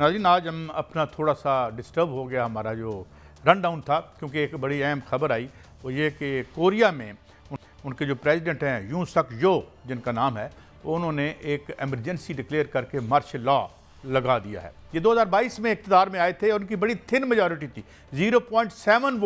नाज़रीन, आज हम अपना थोड़ा सा डिस्टर्ब हो गया हमारा जो रन डाउन था, क्योंकि एक बड़ी अहम खबर आई, वो ये कि कोरिया में उनके जो प्रेसिडेंट हैं यूं सक यो जिनका नाम है, उन्होंने एक एमरजेंसी डिक्लेयर करके मार्शल लॉ लगा दिया है। ये 2022 में इक़्तिदार में आए थे और उनकी बड़ी थिन मेजॉरिटी थी, 0.7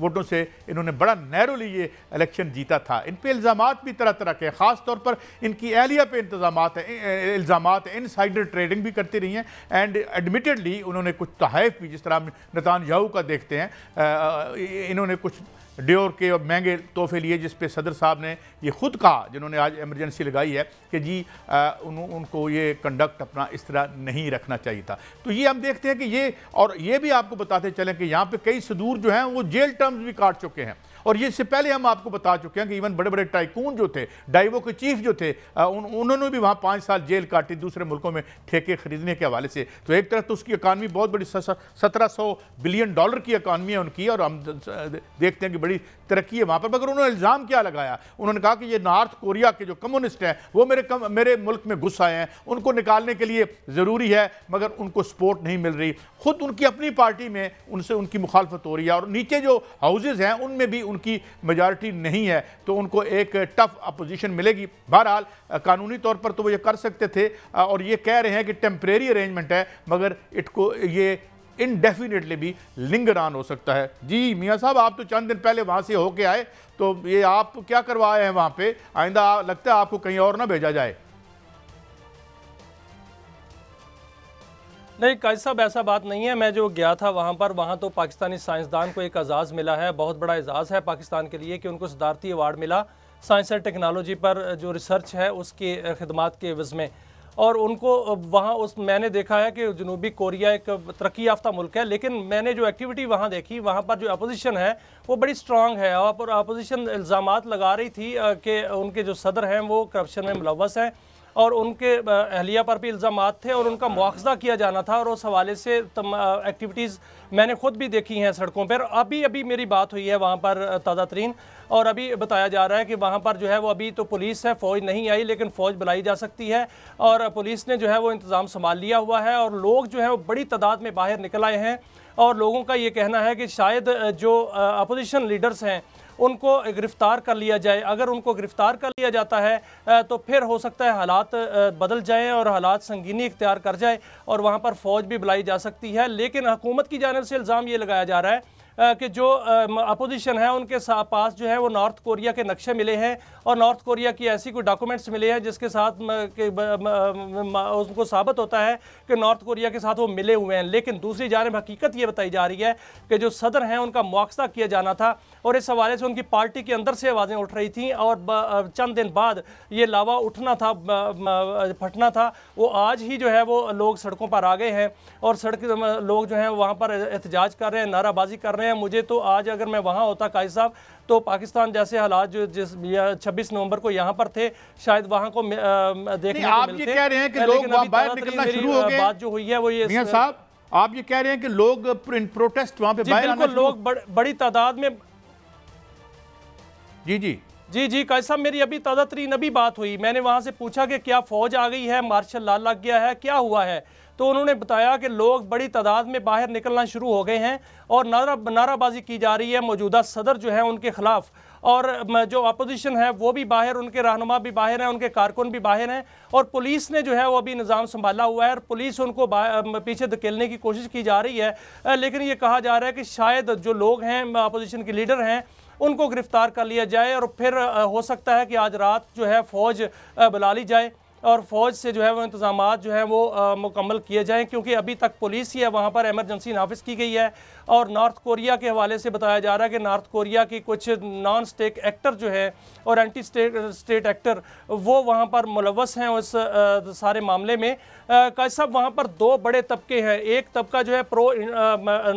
वोटों से इन्होंने बड़ा नैरोली ये इलेक्शन जीता था। इन पे इल्ज़ामात भी तरह तरह के, ख़ास तौर पर इनकी एहलिया पे इल्ज़ामात इनसाइडर ट्रेडिंग भी करती रही हैं एंड एडमिटेडली उन्होंने कुछ तहफ़ भी, जिस तरह नेतन्याहू का देखते हैं, इन्होंने कुछ डियोर के और महंगे तोहफे लिए, जिस पे सदर साहब ने ये खुद कहा, जिन्होंने आज एमरजेंसी लगाई है, कि जी उनको ये कंडक्ट अपना इस तरह नहीं रखना चाहिए था। तो ये हम देखते हैं कि ये, और ये भी आपको बताते चलें कि यहाँ पे कई सदूर जो हैं वो जेल टर्म्स भी काट चुके हैं। और ये इससे पहले हम आपको बता चुके हैं कि इवन बड़े बड़े टाइकून जो थे, डाइवो के चीफ जो थे, उन्होंने भी वहाँ 5 साल जेल काटी दूसरे मुल्कों में ठेके खरीदने के हवाले से। तो एक तरफ तो उसकी इकानमी बहुत बड़ी, 1700 बिलियन डॉलर की इकानमी है उनकी, और हम देखते हैं कि बड़ी तरक्की है वहाँ पर। मगर उन्होंने इल्ज़ाम क्या लगाया? उन्होंने कहा कि ये नॉर्थ कोरिया के जो कम्युनिस्ट हैं वो मेरे मुल्क में घुस आए हैं, उनको निकालने के लिए ज़रूरी है, मगर उनको सपोर्ट नहीं मिल रही। खुद उनकी अपनी पार्टी में उनसे उनकी मुखालफत हो रही है, और नीचे जो हाउसेज हैं उनमें भी उनकी मेजॉरिटी नहीं है, तो उनको एक टफ अपोजिशन मिलेगी। बहरहाल कानूनी तौर पर तो वो ये कर सकते थे, और ये कह रहे हैं कि टेम्परेरी अरेंजमेंट है, मगर ये इनडेफिनेटली भी लिंगर ऑन हो सकता है। जी मियाँ साहब, आप तो चंद दिन पहले वहाँ से होके आए, तो ये आप क्या करवाए हैं वहाँ पे? आइंदा लगता है आपको कहीं और ना भेजा जाए। नहीं काजी साहब, ऐसा बात नहीं है। मैं जो गया था वहाँ तो पाकिस्तानी साइंसदान को एक एजाज़ मिला है, बहुत बड़ा एजाज़ है पाकिस्तान के लिए कि उनको सदारती अवार्ड मिला साइंस एंड टेक्नोलॉजी पर जो रिसर्च है उसकी खिदमात के एवज़ में। और उनको वहाँ मैंने देखा है कि जनूबी कोरिया एक तरक्की याफ्ता मुल्क है, लेकिन मैंने जो एक्टिविटी वहाँ देखी, वहाँ पर जो अपोजिशन है वो बड़ी स्ट्रांग है, और अपोजिशन इल्ज़ामात लगा रही थी कि उनके जो सदर हैं वो करप्शन में मुलव्वस हैं, और उनके अहलिया पर भी इल्ज़ामात थे और उनका मुआखज़ा किया जाना था। और उस हवाले से एक्टिविटीज़ मैंने खुद भी देखी हैं सड़कों पर। अभी मेरी बात हुई है वहाँ पर ताज़ा तरीन, और अभी बताया जा रहा है कि वहाँ पर जो है वो अभी तो पुलिस है, फ़ौज नहीं आई, लेकिन फ़ौज बुलाई जा सकती है, और पुलिस ने जो है वो इंतज़ाम संभाल लिया हुआ है, और लोग जो है वो बड़ी तादाद में बाहर निकल आए हैं। और लोगों का ये कहना है कि शायद जो अपोजिशन लीडर्स हैं उनको गिरफ़्तार कर लिया जाए। अगर उनको गिरफ़्तार कर लिया जाता है तो फिर हो सकता है हालात बदल जाएं और हालात संगीनी इख्तियार कर जाए, और वहाँ पर फ़ौज भी बुलाई जा सकती है। लेकिन हुकूमत की जानिब से इल्ज़ाम ये लगाया जा रहा है कि जो अपोजिशन है उनके पास जो है वो नॉर्थ कोरिया के नक्शे मिले हैं, और नॉर्थ कोरिया की ऐसी कोई डॉक्यूमेंट्स मिले हैं जिसके साथ उनको साबित होता है कि नॉर्थ कोरिया के साथ वो मिले हुए हैं। लेकिन दूसरी जानिब हकीकत ये बताई जा रही है कि जो सदर हैं उनका मुआखज़ा किया जाना था, और इस हवाले से उनकी पार्टी के अंदर से आवाज़ें उठ रही थी, और चंद दिन बाद ये लावा उठना था, फटना था। वो आज ही जो है वो लोग सड़कों पर आ गए हैं, और लोग जो हैं वहाँ पर एहतजाज कर रहे हैं, नाराबाजी कर रहे हैं। मुझे तो आज अगर मैं वहाँ होता काजी साहब, तो पाकिस्तान जैसे हालात जो 26 नवंबर को यहाँ पर थे, शायद वहाँ को देखने को मिलते। आप ये कह रहे हैं कि लोग बाहर निकलना शुरू हो गए? बात जो हुई है वो ये मियां साहब, आप ये कह रहे हैं कि लोग प्रोटेस्ट वहाँ पे बाहर आना शुरू? लोग बड़ी तादाद में। जी काजी साहब, मेरी अभी ताज़ा तरीन अभी बात हुई। मैंने वहाँ से पूछा कि क्या फ़ौज आ गई है, मार्शल लॉ लग गया है, क्या हुआ है? तो उन्होंने बताया कि लोग बड़ी तादाद में बाहर निकलना शुरू हो गए हैं, और नाराबाजी की जा रही है मौजूदा सदर जो है उनके ख़िलाफ़, और जो अपोजिशन है वो भी बाहर, उनके रहनुमा भी बाहर हैं, उनके कारकुन भी बाहर हैं, और पुलिस ने जो है वो अभी निज़ाम संभाला हुआ है, और पुलिस उनको पीछे धकेलने की कोशिश की जा रही है। लेकिन ये कहा जा रहा है कि शायद जो लोग हैं, अपोजिशन के लीडर हैं, उनको गिरफ़्तार कर लिया जाए, और फिर हो सकता है कि आज रात जो है फ़ौज बुला ली जाए, और फ़ौज से जो है वो इंतज़ामात जो है वो मुकम्मल किए जाएं, क्योंकि अभी तक पुलिस ही है वहाँ पर एमरजेंसी नाफिज की गई है। और नॉर्थ कोरिया के हवाले से बताया जा रहा है कि नॉर्थ कोरिया की कुछ नॉन स्टेट एक्टर जो है और एंटी स्टेट एक्टर वो वहाँ पर मुलव्वस हैं उस सारे मामले में। काजी साहब, वहाँ पर दो बड़े तबके हैं। एक तबका जो है प्रो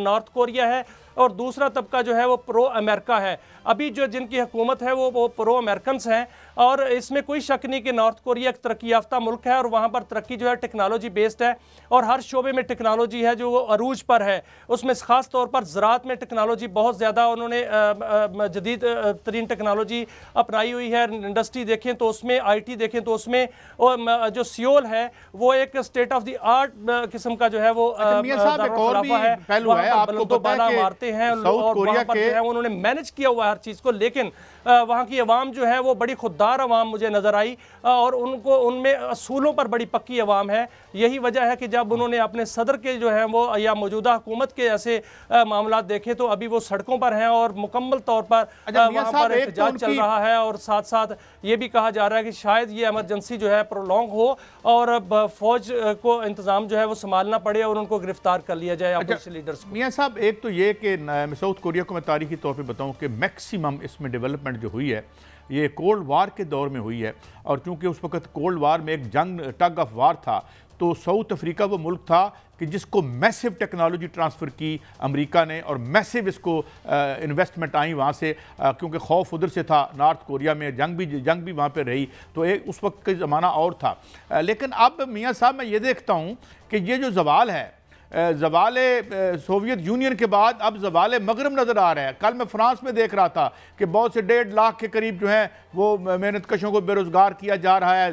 नॉर्थ कोरिया है, और दूसरा तबका जो है वो प्रो अमेरिका है। अभी जो जिनकी हुकूमत है वो प्रो अमेरिकन हैं, और इसमें कोई शक नहीं कि नॉर्थ कोरिया एक तरक्की याफ्ता मुल्क है और वहाँ पर तरक्की जो है टेक्नोलॉजी बेस्ड है और हर शोबे में टेक्नोलॉजी है जो वो अरूज पर है। उसमें ख़ास तौर पर ज़राअत में टेक्नोलॉजी बहुत ज़्यादा उन्होंने जदीद तरीन टेक्नोलॉजी अपनाई हुई है। इंडस्ट्री देखें तो उसमें, IT देखें तो उसमें, और जो सियोल है वो एक स्टेट ऑफ द आर्ट किस्म का जो है वो मारते हैं और वहाँ पर जो है उन्होंने मैनेज किया हुआ हर चीज़ को। लेकिन वहाँ की अवाम जो है वो बड़ी खुददार अवाम मुझे नज़र आई और उनमें असूलों पर बड़ी पक्की अवाम है। यही वजह है कि जब उन्होंने अपने सदर के जो है वो या मौजूदा हुकूमत के ऐसे मामला देखे तो अभी वो सड़कों पर हैं और मुकम्मल तौर पर वहाँ पर एहतजाज चल रहा है। और साथ साथ ये भी कहा जा रहा है कि शायद ये एमरजेंसी जो है प्रोलॉन्ग हो और फौज को इंतज़ाम जो है वो संभालना पड़े और उनको गिरफ्तार कर लिया जाए अपोजिशन लीडर्स को। मियां साहब, एक तो ये कि साउथ कोरिया को मैं तारीखी तौर पे बताऊं कि मैक्सिमम इसमें डेवलपमेंट जो हुई है ये कोल्ड वार के दौर में हुई है, और चूंकि उस वक्त कोल्ड वार में एक जंग टग ऑफ वार था, तो साउथ अफ्रीका वो मुल्क था कि जिसको मैसिव टेक्नोलॉजी ट्रांसफ़र की अमेरिका ने और मैसिव इसको इन्वेस्टमेंट आई वहाँ से, क्योंकि खौफ उधर से था, नॉर्थ कोरिया में जंग भी वहाँ पे रही, तो एक उस वक्त का ज़माना और था। लेकिन अब मियाँ साहब मैं ये देखता हूँ कि ये जो जवाल है, जवाल सोवियत यूनियन के बाद अब जवाल मगरब नज़र आ रहा है। कल मैं फ्रांस में देख रहा था कि बहुत से 1.5 लाख के करीब जो हैं वो मेहनत कशों को बेरोज़गार किया जा रहा है,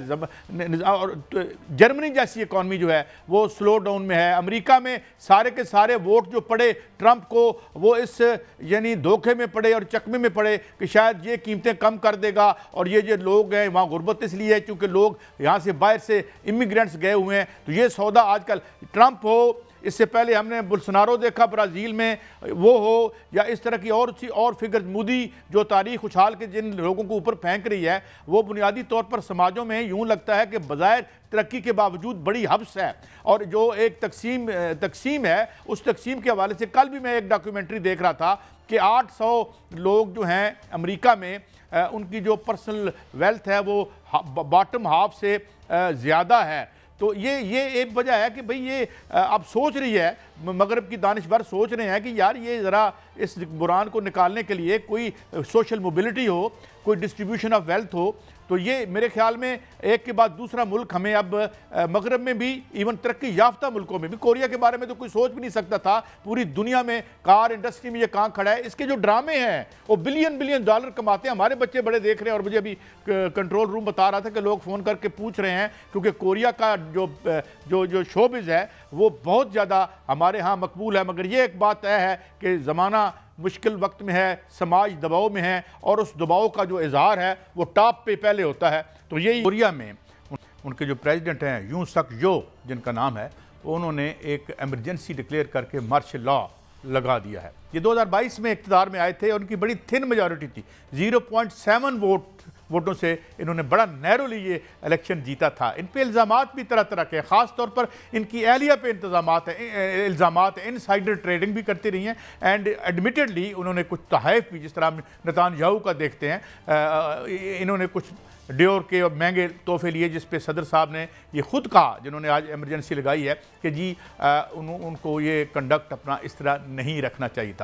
और जर्मनी जैसी इकॉनमी जो है वो स्लो डाउन में है। अमेरिका में सारे के सारे वोट जो पड़े ट्रंप को, वो इस यानी धोखे में पड़े और चकमे में पड़े कि शायद ये कीमतें कम कर देगा, और ये जो लोग हैं वहाँ गुर्बत इसलिए है क्योंकि लोग यहाँ से बाहर से इमिग्रेंट्स गए हुए हैं। तो ये सौदा आजकल ट्रंप हो, इससे पहले हमने बोल्सोनारो देखा ब्राज़ील में, वो हो, या इस तरह की और फिगर, मोदी जो तारीख उछाल के जिन लोगों को ऊपर फेंक रही है, वो बुनियादी तौर पर समाजों में यूँ लगता है कि बज़ाहिर तरक्की के बावजूद बड़ी हब्स है। और जो एक तकसीम है, उस तकसीम के हवाले से कल भी मैं एक डॉक्यूमेंट्री देख रहा था कि 800 लोग जो हैं अमेरिका में, उनकी जो पर्सनल वेल्थ है वो बॉटम हाफ से ज़्यादा है। तो ये एक वजह है कि भाई ये अब सोच रही है, मगरब की दानिशवर सोच रहे हैं कि यार ये ज़रा इस बुरान को निकालने के लिए कोई सोशल मोबिलिटी हो, कोई डिस्ट्रीब्यूशन ऑफ वेल्थ हो। तो ये मेरे ख्याल में एक के बाद दूसरा मुल्क हमें अब मगरब में भी, इवन तरक्की याफ्ता मुल्कों में भी, कोरिया के बारे में तो कोई सोच भी नहीं सकता था, पूरी दुनिया में कार इंडस्ट्री में ये कहाँ खड़ा है। इसके जो ड्रामे हैं वो बिलियन डॉलर कमाते हैं, हमारे बच्चे बड़े देख रहे हैं। और मुझे अभी कंट्रोल रूम बता रहा था कि लोग फ़ोन करके पूछ रहे हैं, क्योंकि कोरिया का जो शोबिज़ है वो बहुत ज़्यादा हमारे यहाँ मकबूल है। मगर ये एक बात तय है कि ज़माना मुश्किल वक्त में है, समाज दबाव में है, और उस दबाव का जो इजहार है वो टॉप पे पहले होता है। तो यही कोरिया में उनके जो प्रेसिडेंट हैं यूं सक यो जिनका नाम है, उन्होंने एक एमरजेंसी डिक्लेयर करके मार्शल लॉ लगा दिया है। ये 2022 में इक़्तिदार में आए थे और उनकी बड़ी थिन मेजॉरिटी थी, 0.7 वोटों से इन्होंने बड़ा नैरोली ये इलेक्शन जीता था। इन पे इल्ज़ामात भी तरह तरह के, ख़ास तौर पर इनकी एहलिया पे इल्ज़ामात इनसाइडर ट्रेडिंग भी करती रही हैं, एंड एडमिटेडली उन्होंने कुछ तहफ़ भी, जिस तरह नेतान्याहू का देखते हैं, इन्होंने कुछ डियोर के और महंगे तोहफे लिए, जिस पे सदर साहब ने ये खुद कहा, जिन्होंने आज एमरजेंसी लगाई है, कि जी उनको ये कंडक्ट अपना इस तरह नहीं रखना चाहिए था।